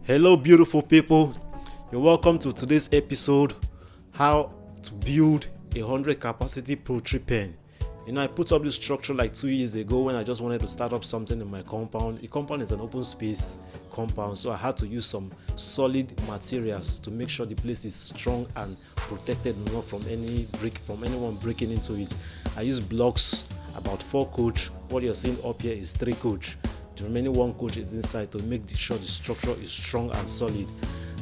Hello beautiful people, you're welcome to today's episode, how to build a 100 capacity poultry pen. I put up this structure like 2 years ago when I just wanted to start up something in my compound. The compound is an open space compound, so I had to use some solid materials to make sure the place is strong and protected not from anyone breaking into it. I used blocks, about 4 coach. What you're seeing up here is 3 coach. The remaining 1 coach is inside to make sure the structure is strong and solid.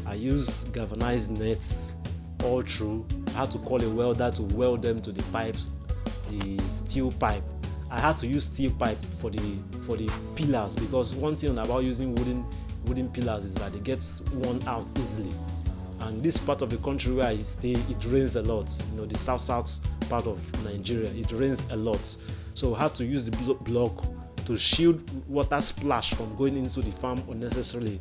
I use galvanized nets all through. I had to call a welder to weld them to the pipes, the steel pipe. I had to use steel pipe for the pillars, because one thing about using wooden pillars is that they get worn out easily. And this part of the country where I stay, it rains a lot. The south part of Nigeria, it rains a lot. So I had to use the block to shield water splash from going into the farm unnecessarily.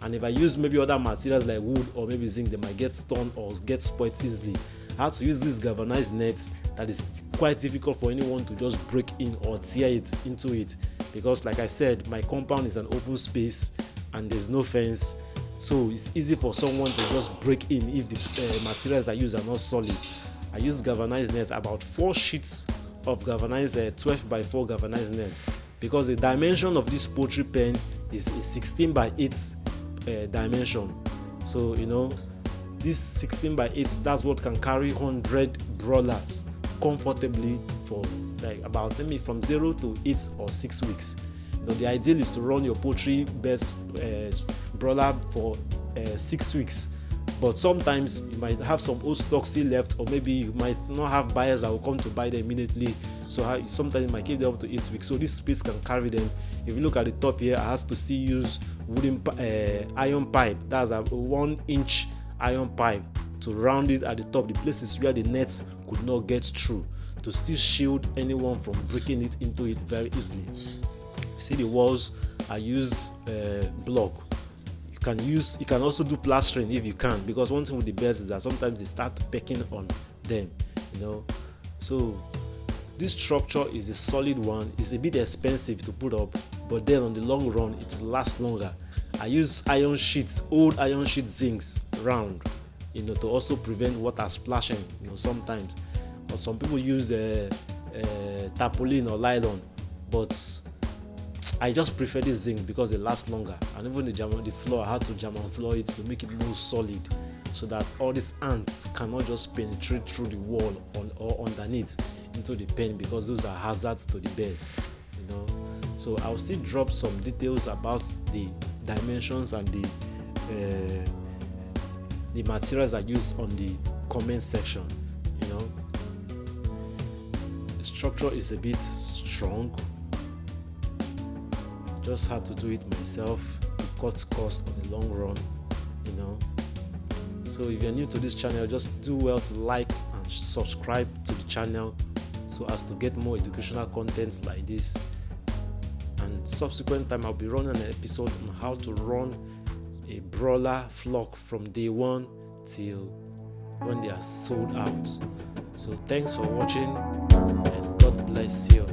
And if I use maybe other materials like wood or maybe zinc, they might get torn or get spoiled easily. I had to use this galvanized net that is quite difficult for anyone to just break in or tear it into it, because like I said, my compound is an open space and there's no fence, so it's easy for someone to just break in if the materials I use are not solid. I use galvanized nets, about 4 sheets of galvanized 12 by 4 galvanized nets, because the dimension of this poultry pen is a 16 by 8 dimension. So this 16 by 8, that's what can carry 100 broilers comfortably for like about maybe from 0 to 8 or 6 weeks. The ideal is to run your poultry beds broiler for 6 weeks, but sometimes you might have some old stock still left, or maybe you might not have buyers that will come to buy them immediately, so sometimes you might keep them up to 8 weeks, so this space can carry them. If you look at the top here, I have to still use wooden iron pipe. That's a 1-inch iron pipe to round it at the top, the places where the nets could not get through, to still shield anyone from breaking it into it very easily. See the walls, I used block. You can also do plastering if you can, because one thing with the birds is that sometimes they start pecking on them, so this structure is a solid one. It's a bit expensive to put up, but then on the long run it will last longer. I use iron sheets, old iron sheet zincs round, to also prevent water splashing, sometimes. Or some people use tarpaulin or nylon, but I just prefer this zinc because they last longer. And even the floor, I had to German floor it to make it more solid, so that all these ants cannot just penetrate through the wall or underneath into the pen, because those are hazards to the birds. So I'll still drop some details about the dimensions and the materials I use on the comment section. The structure is a bit strong. Just had to do it myself to cut costs on the long run. So if you're new to this channel, just do well to like and subscribe to the channel, so as to get more educational content like this. And subsequent time, I'll be running an episode on how to run a broiler flock from day 1 till when they are sold out. So thanks for watching, and God bless you.